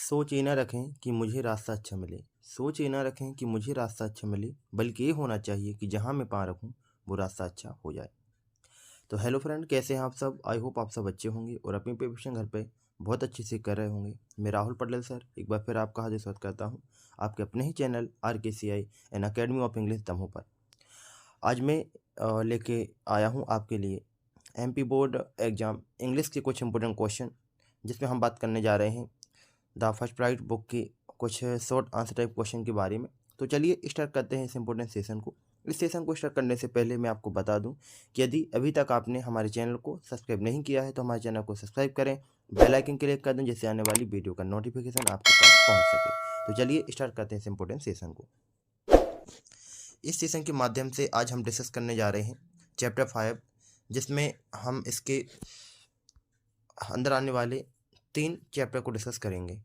सोच ये ना रखें कि मुझे रास्ता अच्छा मिले, सोच ये ना रखें कि मुझे रास्ता अच्छा मिले, बल्कि ये होना चाहिए कि जहाँ मैं पाँव रखूँ वो रास्ता अच्छा हो जाए। तो हेलो फ्रेंड, कैसे हैं आप सब? आई होप आप सब अच्छे होंगे और अपनी प्रिपरेशन घर पे बहुत अच्छे से कर रहे होंगे। मैं राहुल पटेल सर एक बार फिर आपका हार्दिक स्वागत करता हूँ आपके अपने ही channel RKCI an academy of English Damoh पर। आज मैं लेके आया हूँ आपके लिए MP बोर्ड एग्ज़ाम इंग्लिश के कुछ इंपॉर्टेंट क्वेश्चन, जिसमें हम बात करने जा रहे हैं द फर्स्ट प्राइट बुक की कुछ शॉर्ट आंसर टाइप क्वेश्चन के बारे में। तो चलिए स्टार्ट करते हैं इस इम्पोर्टेंट सेशन को। इस सेशन को स्टार्ट करने से पहले मैं आपको बता दूं कि यदि अभी तक आपने हमारे चैनल को सब्सक्राइब नहीं किया है तो हमारे चैनल को सब्सक्राइब करें, बेल आइकन क्लिक कर दें जिससे आने वाली वीडियो का नोटिफिकेशन आपके पास पहुंच सके। तो चलिए स्टार्ट करते हैं इस इम्पोर्टेंट सेशन को। इस सेशन के माध्यम से आज हम डिस्कस करने जा रहे हैं चैप्टर 5, जिसमें हम इसके अंदर आने वाले 3 चैप्टर को डिस्कस करेंगे।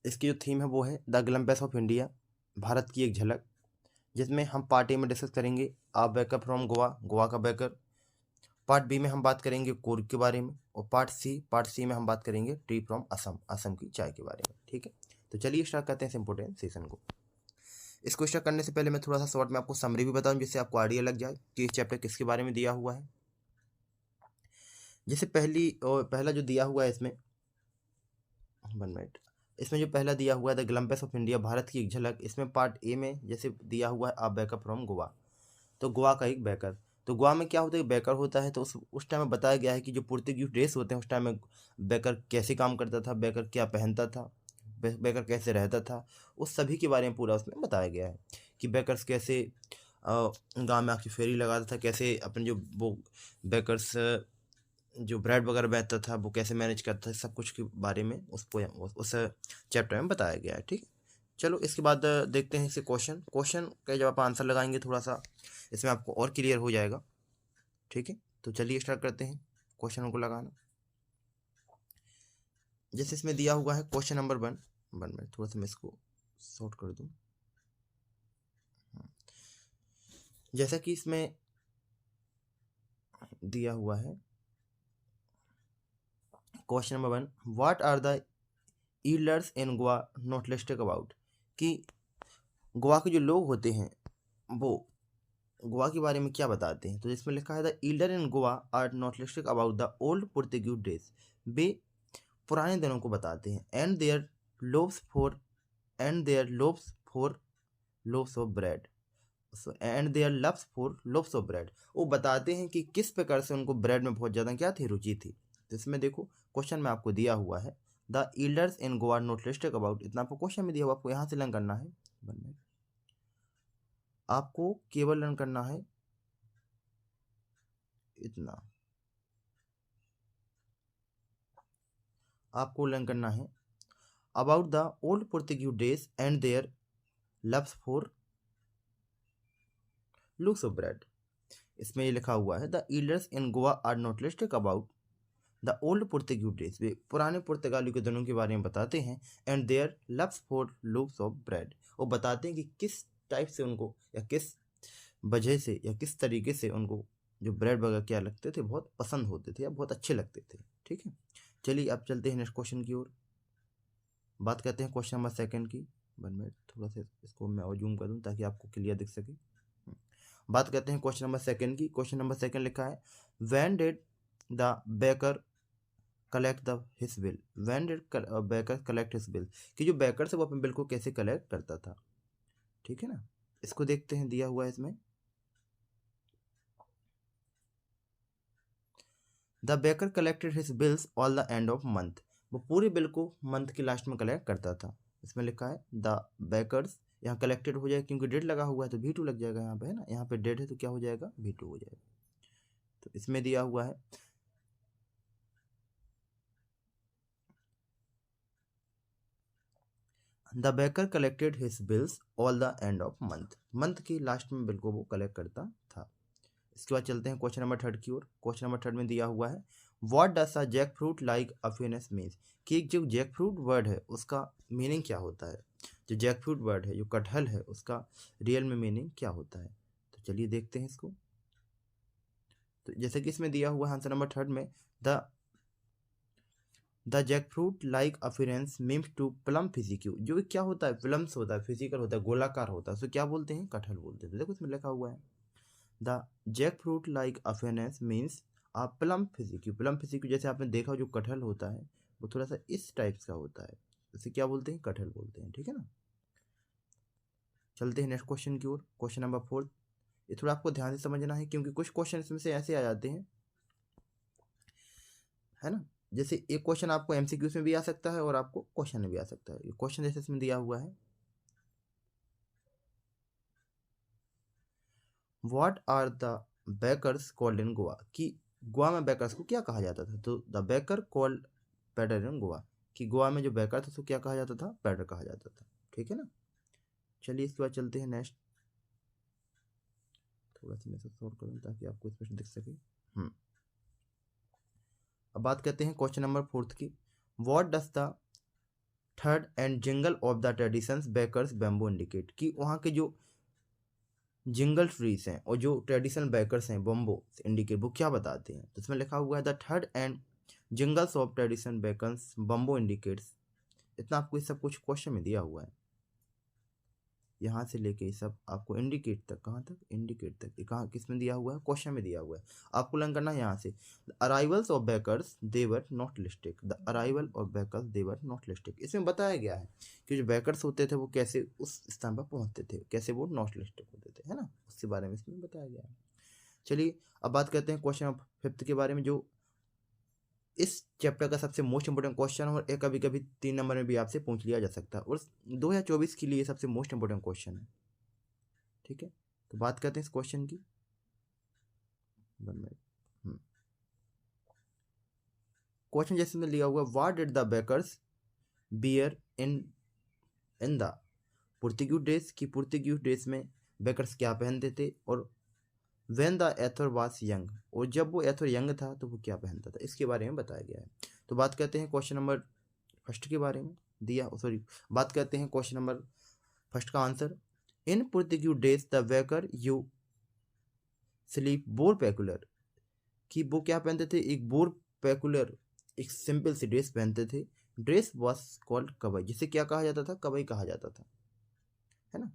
इसकी जो थीम है वो है द ग्लम्पस ऑफ इंडिया, भारत की एक झलक, जिसमें हम पार्ट ए में डिस्कस करेंगे आ बेकर फ्रॉम गोवा, गोवा का बेकर। पार्ट बी में हम बात करेंगे कूर्ग के बारे में, और पार्ट सी में हम बात करेंगे टी फ्रॉम असम, असम की चाय के बारे में। ठीक है, तो चलिए स्टार्ट करते हैं इस इंपॉर्टेंट सेशन को। इसको स्टार्ट करने से पहले मैं थोड़ा सा शॉर्ट में आपको समरी भी बताऊं, जिससे आपको आइडिया लग जाए कि इस चैप्टर किसके बारे में दिया हुआ है। जैसे पहला जो दिया हुआ है इसमें 1 मिनट, इसमें जो पहला दिया हुआ है द ग्लम्पस ऑफ इंडिया, भारत की एक झलक, इसमें पार्ट ए में जैसे दिया हुआ है आ बेकर फ्रॉम गोवा, तो गोवा का एक बेकर। तो गोवा में क्या होता है, बेकर होता है। तो उस टाइम में बताया गया है कि जो पुर्तगीज देश होते हैं उस टाइम में बेकर कैसे काम करता था, बेकर क्या पहनता था, बेकर कैसे रहता था, उस सभी के बारे में पूरा उसमें बताया गया है कि बेकर्स कैसे गांव में आके फेरी लगाता था, कैसे अपने जो वो बेकर्स जो ब्रेड वगैरह बेचता था वो कैसे मैनेज करता था, सब कुछ के बारे में उस चैप्टर में बताया गया है। ठीक है, चलो इसके बाद देखते हैं इसे क्वेश्चन का जब आप आंसर लगाएंगे थोड़ा सा इसमें आपको और क्लियर हो जाएगा। ठीक है, तो चलिए स्टार्ट करते हैं क्वेश्चनों को लगाना। जैसे इसमें दिया हुआ है क्वेश्चन नंबर 1 मिनट, थोड़ा सा मैं इसको शॉर्ट कर दूं। जैसा कि इसमें दिया हुआ है question number 1, what are the elders in Goa not listed about, कि गोवा के जो लोग होते हैं वो गोवा के बारे में क्या बताते हैं। तो इसमें लिखा है the elder in Goa are not listed about the old Portuguese days, वे पुराने दिनों को बताते हैं, and their loaves for loaves of bread, and their loves for loaves of bread, वो बताते हैं कि किस प्रकार से उनको ब्रेड में बहुत ज़्यादा क्या थी, रुचि थी। तो इसमें देखो क्वेश्चन में आपको दिया हुआ है the elders in Goa not listed about, इतना आपको क्वेश्चन में दिया हुआ, आपको यहाँ से लर्न करना है। आपको केवल लर्न करना है इतना, आपको लर्न करना है about the old Portuguese days and their loves for looks of bread. इसमें ये लिखा हुआ है the elders in Goa are not listed about the old Portuguese days, वे पुराने पुर्तगालियों के दिनों के बारे में बताते हैं, and their loves for looks of bread, वो बताते हैं कि किस टाइप से उनको या किस वजह से या किस तरीके से उनको जो ब्रेड वगैरह क्या लगते थे, बहुत पसंद होते थे या बहुत अच्छे लगते थे। ठीक है, चलिए अब चलते हैं नेक्स्ट क्वेश्चन की ओर, बात करते हैं क्वेश्चन नंबर 2 की। 1 मिनट, थोड़ा सा इसको मैं और जूम कर दूं ताकि आपको क्लियर दिख सके। बात करते हैं क्वेश्चन नंबर 2 की। क्वेश्चन नंबर 2 लिखा है when did the baker collect the his bill, when did baker collect his bill, कि जो बेकर से वो अपने बिल को कैसे कलेक्ट करता था। ठीक है ना, इसको देखते हैं, दिया हुआ है इसमें the baker collected his bills all the end of month, वो पूरे बिल को मंथ के लास्ट में कलेक्ट करता था। इसमें लिखा है द बेकर्स, यहाँ कलेक्टेड हो जाएगा क्योंकि डेट लगा हुआ है तो V2 लग जाएगा यहाँ पे, है ना, यहाँ पे डेट है तो क्या हो जाएगा, V2 हो जाएगा। तो इसमें दिया हुआ है the baker collected his bills all the end of month, month के लास्ट में बिल को वो कलेक्ट करता था। इसके बाद चलते हैं क्वेश्चन नंबर 3 की ओर। क्वेश्चन नंबर 3 में दिया हुआ है what does a jackfruit like appearance means, कि जो जैक फ्रूट वर्ड है उसका मीनिंग क्या होता है, जो जैक फ्रूट वर्ड है, जो कटहल है, उसका रियल में मीनिंग क्या होता है। तो चलिए देखते हैं इसको। तो जैसे कि इसमें दिया हुआ है आंसर नंबर 3 में the jackfruit like appearance means to plump physique, जो क्या होता है, प्लम्स होता है, फिजिकल होता है, गोलाकार होता है, उसको क्या बोलते हैं, कटहल बोलते हैं। तो देखो इसमें लिखा हुआ है the jackfruit like appearance means plump physique. Plump physique जैसे आपने देखा जो कटहल होता है वो थोड़ा सा इस टाइप्स का होता है, इसे क्या बोलते हैं, कटहल बोलते हैं। ठीक है ना। चलते हैं नेक्स्ट क्वेश्चन की ओर, क्वेश्चन नंबर 4। ये थोड़ा आपको ध्यान से समझना है क्योंकि कुछ क्वेश्चन इसमें से ऐसे आ जाते हैं, है ना। जैसे एक क्वेश्चन आपको एमसीक्यूज में भी आ सकता है और आपको क्वेश्चन में भी आ सकता है। ये क्वेश्चन जैसे इसमें दिया हुआ है, what are the bakers called in Goa, कि गोवा में बेकर्स को क्या कहा जाता था। तो द बेकर कॉल्ड पैडर इन गोवा, कि गोवा में जो बेकर था उसको क्या कहा जाता था, पैडर कहा जाता था। ठीक है ना। चलिए इसके बाद चलते हैं नेक्स्ट। थोड़ा सा मैं सॉल्व करूँ ताकि आपको स्पष्ट दिख सके। अब बात करते हैं क्वेश्चन नंबर 4 की। What does the third and jingle of the traditions bakers bamboo indicate, कि वहाँ के जो जिंगल ट्रीज हैं और जो ट्रेडिशनल बेकर्स हैं बम्बो इंडिकेट वो क्या बताते हैं। तो इसमें लिखा हुआ है the third and jingles of traditional bakers bamboo indicates. इतना आपको ये सब कुछ क्वेश्चन में दिया हुआ है, यहाँ से लेके ये सब आपको इंडिकेट तक, कहाँ तक, इंडिकेट तक, ये कहाँ किस में दिया हुआ है, क्वेश्चन में दिया हुआ है। आपको लर्न करना है यहाँ से arrivals of bakers they were not listed, the arrival of bakers they were not listed. इसमें बताया गया है कि जो बेकर्स होते थे वो कैसे उस स्थान पर पहुँचते थे, कैसे वो नॉट लिस्टेड होते थे, है ना, उसके बारे में इसमें बताया गया है। चलिए अब बात करते हैं क्वेश्चन 5 के बारे में, जो इस चैप्टर का सबसे मोस्ट इंपोर्टेंट क्वेश्चन और एक कभी कभी 3 नंबर में भी आपसे पूछ लिया जा सकता है और 2024 के लिए सबसे मोस्ट इंपोर्टेंट क्वेश्चन है। ठीक है, तो बात करते हैं इस क्वेश्चन की। क्वेश्चन जैसे में लिया हुआ, what did the bakers wear in the Portuguese days, की पुर्तगीज डेज में बेकर्स क्या पहनते थे, और when the author was young, और जब वो एथर यंग था तो वो क्या पहनता था, इसके बारे में बताया गया है। तो बात करते हैं क्वेश्चन नंबर 1 के बारे में दिया, सॉरी बात करते हैं क्वेश्चन नंबर 1 का answer. In Portuguese days the baker you sleep bore peculiar, कि वो क्या पहनते थे, एक बोर पेकुलर, एक सिंपल सी ड्रेस पहनते थे। ड्रेस वॉज कॉल्ड कवई, जिसे क्या कहा जाता था, कवई कहा जाता था, है ना।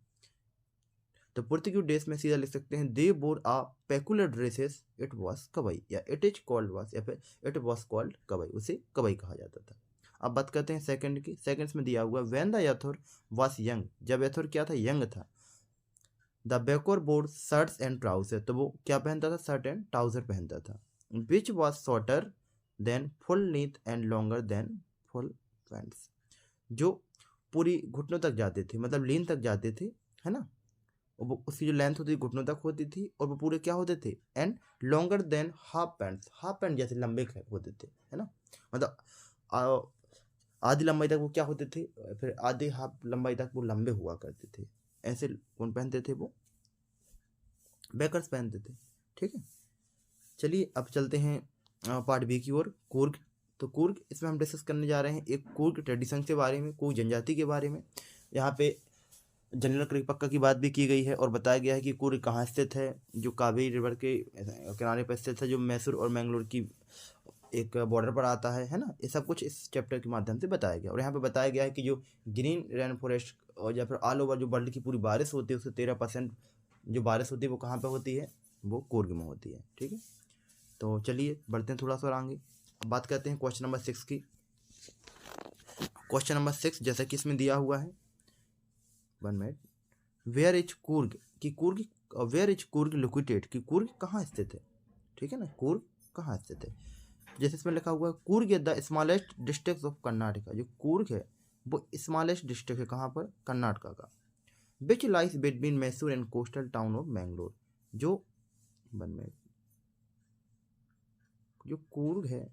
तो पुर्तगीज ड्रेस में सीधा लिख सकते हैं they wore a peculiar dresses it was kabai, या इट इज कॉल्ड वॉज, या फिर इट वॉज कॉल्ड कवई, उसे कवई कहा जाता था। अब बात करते हैं सेकंड की। सेकंड्स में दिया हुआ when the author was young, जब एथर क्या था, यंग था। The baker wore shirts and trouser, तो वो क्या पहनता था, शर्ट एंड ट्राउजर पहनता था। Which was shorter than full length and longer than full pants, जो पूरी घुटनों तक जाते थे, मतलब लीन तक जाते थे, है ना। और वो उसकी जो लेंथ होती थी घुटनों तक होती थी, और वो पूरे क्या होते थे, and longer than half pants, half pant जैसे लंबे होते थे, है ना। मतलब आधी लंबाई तक वो क्या होते थे, फिर आधी हाफ लंबाई तक वो लंबे हुआ करते थे। ऐसे कौन पहनते थे, वो बेकर्स पहनते थे। ठीक है, चलिए अब चलते हैं पार्ट बी की ओर, कुर्ग। तो कुर्ग, इसमें हम डिस्कस करने जा रहे हैं एक कुर्ग ट्रेडिशन के बारे में, कुर्ग जनजाति के बारे में। यहाँ पे जनरल क्रिपक्का की बात भी की गई है और बताया गया है कि कुर्ग कहाँ स्थित है, जो कावेरी रिवर के किनारे पर स्थित है, जो मैसूर और मैंगलोर की एक बॉर्डर पर आता है ना। ये सब कुछ इस चैप्टर के माध्यम से बताया गया। और यहाँ पे बताया गया है कि जो ग्रीन रेन फॉरेस्ट और या फिर ऑल ओवर जो वर्ल्ड की पूरी बारिश होती है उससे 13% जो बारिश होती है वो कहाँ पे होती है, वो कुर्ग में होती है। ठीक है, तो चलिए बढ़ते हैं थोड़ा सा और आगे। अब बात करते हैं क्वेश्चन नंबर 6 की। क्वेश्चन नंबर 6 जैसा कि इसमें दिया हुआ है, 1 मिनट, वेयर इज कुर्ग, कि Coorg, where is Coorg located, कि कुर्ग कहाँ स्थित है। ठीक है ना, कुर्ग कहाँ स्थित है। जैसे इसमें लिखा हुआ है Coorg the smallest district of Karnataka, जो कुर्ग है वो स्मॉलेस्ट डिस्ट्रिक्ट है कहाँ पर, कर्नाटका का। Which lies between Mysore and coastal town of Mangalore, जो 1 मिनट, जो कुर्ग है,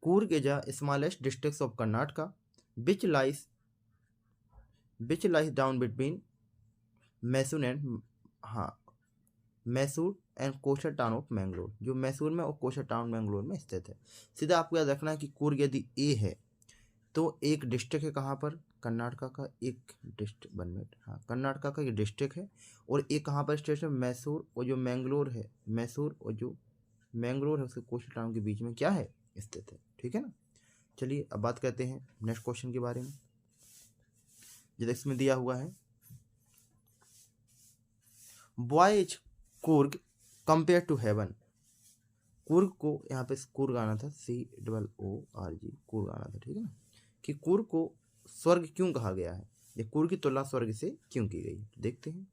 Coorg is a smallest district of Karnataka which lies down between Mysore and, हाँ, Mysore and coastal town of Mangalore, जो मैसूर में और कोस्टल टाउन मैंगलोर में स्थित है। सीधा आपको याद रखना है कि कुर्ग यदि ए है तो एक डिस्ट्रिक्ट है कहाँ पर, कर्नाटका का एक डिस्ट्रिक्ट, 1 मिनट, हाँ, कर्नाटका का ये डिस्ट्रिक्ट है। और एक कहाँ पर स्टेट है, मैसूर, और जो मैंगलोर है, मैसूर और जो मैंग्रोव है उसके कोस्टल टाउन के बीच में क्या है, स्थित है। ठीक है ना। चलिए अब बात करते हैं नेक्स्ट क्वेश्चन के बारे में। जैसे इसमें दिया हुआ है why is Coorg compare to heaven. Coorg को यहाँ पे कूर्ग आना था, COORG, कूर्ग आना था। ठीक है ना, कि कूर्ग को स्वर्ग क्यों कहा गया है, या कूर्ग की तुलना स्वर्ग से क्यों की गई। देखते हैं।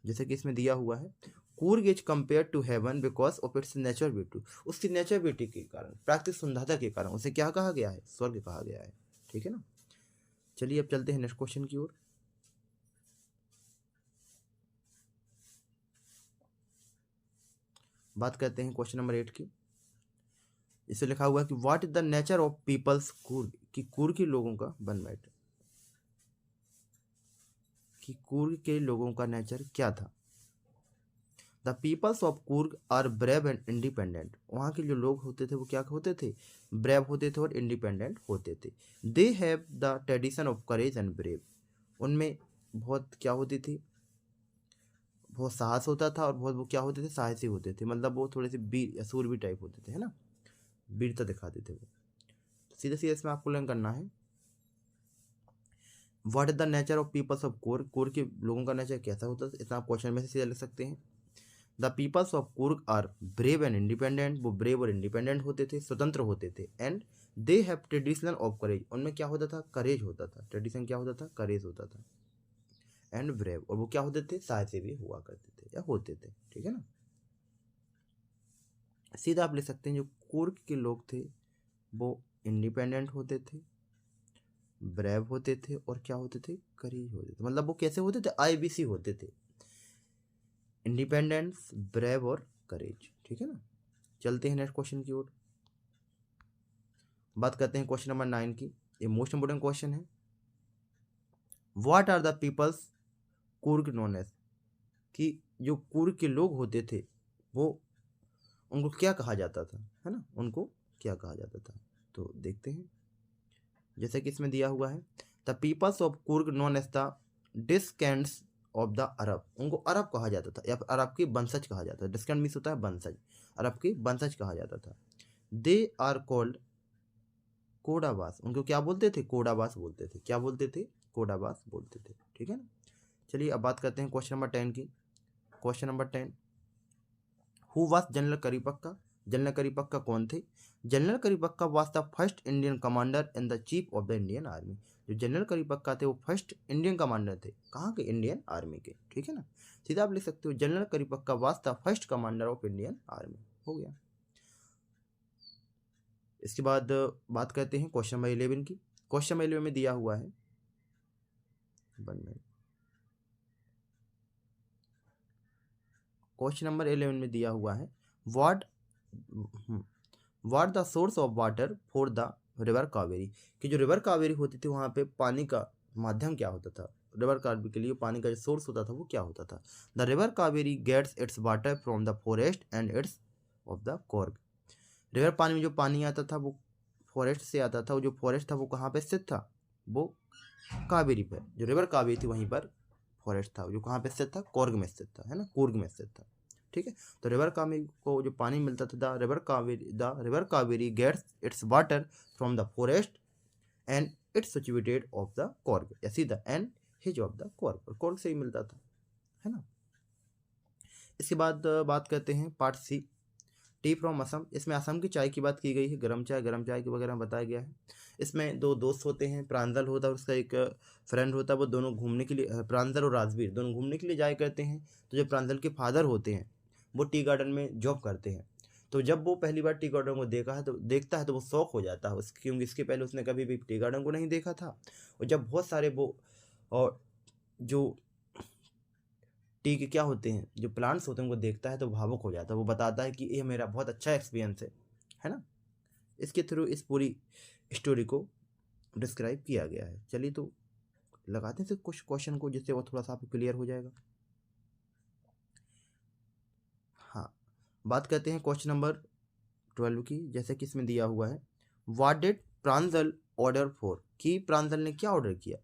जैसे कि इसमें दिया हुआ है Coorg is compare to heaven because of its nature beauty. उसकी नेचर ब्यूटी के कारण, प्राकृतिक सुंदरता के कारण उसे क्या कहा गया है, स्वर्ग कहा गया है। ठीक है ना। चलिए अब चलते हैं नेक्स्ट क्वेश्चन की ओर। बात करते हैं क्वेश्चन नंबर 8 की। इसे लिखा हुआ है कि what is the nature of peoples Coorg, कि कूर्ग के लोगों का बनमैट, कि कूर्ग के लोगों का नेचर क्या था। The peoples of Coorg are brave and independent. वहाँ के जो लोग होते थे वो क्या होते थे, ब्रेव होते थे और इंडिपेंडेंट होते थे। They have the tradition of courage and brave. उनमें बहुत क्या होती थी, बहुत साहस होता था और बहुत वो क्या होते थे, साहसी होते थे। मतलब वो थोड़े से वीर या सूरवीर टाइप होते थे, है ना, वीरता दिखाते थे वो। सीधे सीधे इसमें आपको लर्न करना है what is the nature of peoples of Coorg. Coorg के लोगों का नेचर कैसा होता है, इतना आप क्वेश्चन में से सीधा लिख सकते हैं। The peoples of Coorg are brave and independent. वो ब्रेव और इंडिपेंडेंट होते थे, स्वतंत्र होते थे। And they have traditional of courage. उनमें क्या होता था, करेज होता था। ट्रेडिशन क्या होता था, करेज होता था। एंड ब्रेव, और वो क्या होते थे, साहसी भी हुआ करते थे या होते थे। ठीक है ना। सीधा आप ले सकते हैं जो कूर्ग के लोग थे वो इंडिपेंडेंट होते थे, ब्रेव होते थे और क्या होते थे, करेज होते थे। मतलब वो कैसे होते थे, IBC होते थे, इंडिपेंडेंस, ब्रेव और करेज। ठीक है ना। चलते हैं नेक्स्ट क्वेश्चन की ओर। बात करते हैं क्वेश्चन नंबर 9 की। ये मोस्ट इंपोर्टेंट क्वेश्चन है। What are the peoples Coorg known as, कि जो कूर्ग के लोग होते थे वो, उनको क्या कहा जाता था, है ना, उनको क्या कहा जाता था। तो देखते हैं। जैसे कि इसमें दिया हुआ है the peoples of Coorg known as the descends of the Arab. उनको अरब कहा जाता था या अरब के वंशज कहा जाता था। डिस्केंड मीन्स होता है वंशज, अरब के वंशज कहा जाता था। They are called Kodavas. उनको क्या बोलते थे, कोडाबास बोलते थे। क्या बोलते थे, कोडाबास बोलते थे। ठीक है ना। चलिए अब बात करते हैं क्वेश्चन नंबर 10 की। Question number 10, who was general Kariappa. General Kariappa कौन थे। General Kariappa was the first Indian commander and the chief of the Indian army. जो जनरल करीपक्का थे वो फर्स्ट इंडियन कमांडर थे, कहाँ के, इंडियन आर्मी के। ठीक है ना। सीधा आप लिख सकते हो general Kariappa was the first commander of Indian army. हो गया। इसके बाद बात करते हैं क्वेश्चन नंबर 11 की। क्वेश्चन नंबर 11 में दिया हुआ है, क्वेश्चन नंबर 11 में दिया हुआ है what the source of water for the river Kaveri. कि जो रिवर कावेरी होती थी वहाँ पे पानी का माध्यम क्या होता था, रिवर कावेरी के लिए पानी का जो सोर्स होता था वो क्या होता था। The river Kaveri gets its water from the forest and it's of the Coorg. River पानी में जो पानी आता था वो फॉरेस्ट से आता था। वो जो फॉरेस्ट था वो कहाँ पे स्थित था, वो कावेरी पर। जो रिवर कावेरी थी वहीं पर फॉरेस्ट था, जो कहाँ पे स्थित था, कॉर्ग में स्थित था, है ना, कूर्ग में स्थित था। ठीक है। तो रिवर कावेरी को जो पानी मिलता था, the river Kaveri gets its water from the forest and it's situated of the Coorg, या सीधा and hills of the Coorg, और कॉर्ग से ही मिलता था, है ना। इसके बाद बात करते हैं part C, T from Assam. इसमें असम की चाय की बात की गई है, गरम चाय के वगैरह बताया गया है। इसमें दो दोस्त होते हैं, प्रांजल होता है और उसका एक फ्रेंड होता है। वो दोनों घूमने के लिए, प्रांजल और राजवीर दोनों घूमने के लिए जाया करते हैं। तो जो प्रांजल के फादर होते हैं वो टी गार्डन में जॉब करते हैं। तो जब वो पहली बार टी गार्डन को देखता है तो वो शौक हो जाता है क्योंकि इसके पहले उसने कभी भी टी गार्डन को नहीं देखा था। और जब बहुत सारे वो और जो टी के क्या होते हैं, जो प्लांट्स होते हैं उनको देखता है तो भावुक हो जाता है। वो बताता है कि ये मेरा बहुत अच्छा एक्सपीरियंस है ना। इसके थ्रू इस पूरी स्टोरी को डिस्क्राइब किया गया है। चलिए तो लगाते हैं कुछ क्वेश्चन को, जिससे वो थोड़ा सा आपको क्लियर हो जाएगा। हाँ, बात करते हैं क्वेश्चन नंबर 12 की। जैसे कि इसमें दिया हुआ है what did Pranjol order for, कि प्रांजल ने क्या ऑर्डर किया।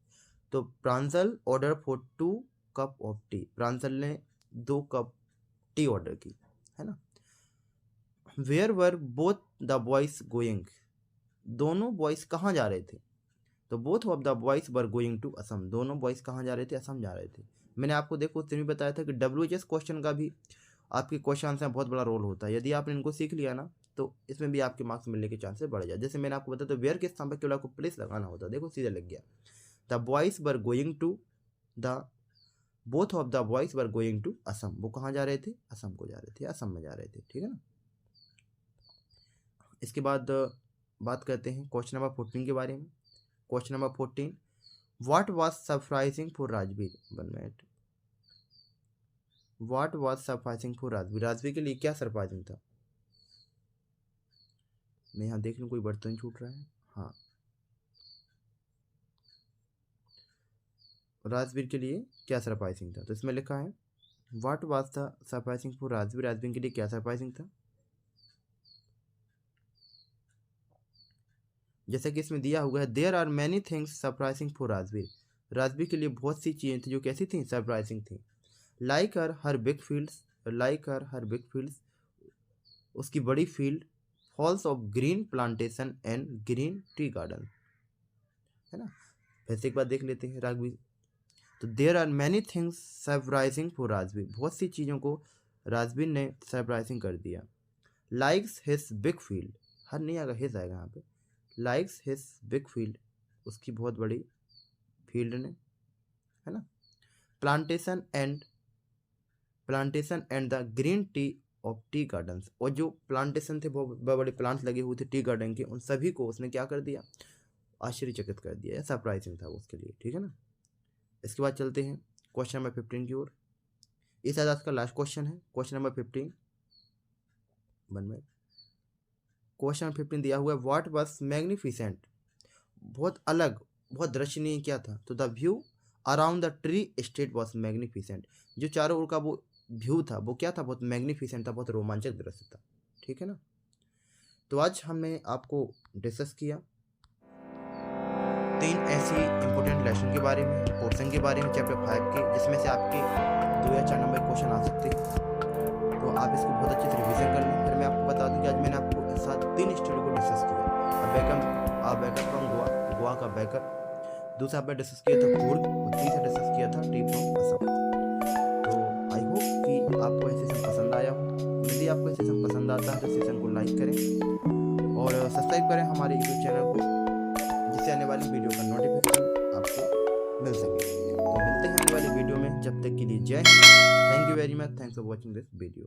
तो Pranjol order for 2 cup of tea. Pranjol ने 2 कप टी ऑर्डर की, है ना। Where were both the boys going, दोनों बॉयज कहाँ जा रहे थे, तो both of the boys were going to Assam, दोनों बॉयज कहाँ जा रहे थे, असम जा रहे थे। मैंने आपको देखो उससे भी बताया था कि WHS क्वेश्चन का भी आपके क्वेश्चन आंसर में बहुत बड़ा रोल होता है। यदि आपने इनको सीख लिया ना तो इसमें भी आपके मार्क्स मिलने के चांसेस बढ़ जाए। जैसे मैंने आपको बताया तो वेयर के स्थान पर केवल आपको प्लेस लगाना होता है, देखो सीधा लग गया। The boys were going to the, both of the boys were going to Assam, वो कहाँ जा रहे थे, असम को जा रहे थे, असम में जा रहे थे, ठीक है ना। इसके बाद बात करते हैं क्वेश्चन नंबर 14 के बारे में। Question number 14, what was surprising for Rajveer, 1 minute, what was surprising for Rajvir, Rajvir के लिए क्या सरप्राइजिंग था। मैं यहाँ देख लूँ कोई वर्ड तो नहीं छूट रहा है, हाँ, राजवीर के लिए क्या सरप्राइजिंग था, तो इसमें लिखा है what was the surprising for Rajvir, Rajvir के लिए क्या सरप्राइजिंग था। जैसे कि इसमें दिया हुआ है there are many things surprising for Rajvir, Rajvir के लिए बहुत सी चीज़ें थी जो कैसी थी, सरप्राइजिंग थी। Like her big fields, like her big fields, उसकी बड़ी field, falls of green plantation and green tea garden, है ना। वैसे एक बार देख लेते हैं राजवीर, तो there are many things surprising for Rajvir, बहुत सी चीज़ों को राजवीर ने सरप्राइजिंग कर दिया। Likes his big field, her नहीं आएगा, हिज आएगा यहाँ पे, लाइक्स हिज बिग फील्ड, उसकी बहुत बड़ी फील्ड ने, है ना। Plantation and the green tea of tea gardens, और जो प्लांटेशन थे बहुत बड़े प्लांट्स लगे हुए थे टी गार्डन के, उन सभी को उसने क्या कर दिया, आश्चर्यचकित कर दिया, सरप्राइजिंग था उसके लिए, ठीक है ना। इसके बाद चलते हैं क्वेश्चन नंबर 15 की ओर। इस आज का लास्ट क्वेश्चन है, क्वेश्चन नंबर 15, 1 मिनट, क्वेश्चन 15 दिया हुआ है व्हाट वाज मैग्निफिसेंट, बहुत अलग, बहुत दर्शनीय क्या था, तो the view around the tree estate was magnificent, जो चारों ओर का वो व्यू था वो क्या था, बहुत मैग्निफिसेंट था, बहुत रोमांचक दृश्य था, ठीक है ना। तो आज हमने आपको डिस्कस किया 3 ऐसी इंपॉर्टेंट लेसन के बारे में, पोर्शन के बारे में चैप्टर 5 के, जिसमें से आपके 2 या 4 नंबर क्वेश्चन आ सकते हैं, तो आप इसको बहुत अच्छे से रिवीजन कर लें। फिर मैं आपको बता दूं कि आज मैंने आपको इस साथ 3 स्टडी को डिस्कस किया, बैकर फ्रॉम गोवा का बैकर, दूसरा आपने डिस्कस किया था कूर्ग, और तीसरा डिस्कस किया था टी फ्रॉम असम। तो आई होप कि आपको ये सेशन पसंद आया हो, यदि आपको ये सेशन पसंद आता है तो सेशन को लाइक करें और सब्सक्राइब करें हमारे यूट्यूब चैनल को, जिससे आने वाली वीडियो का नोटिफिकेशन आपको मिल सके। तो मिलते हैं आने वाली वीडियो में, जब तक के लिए जय Hind, thank you very much, thanks for watching this video.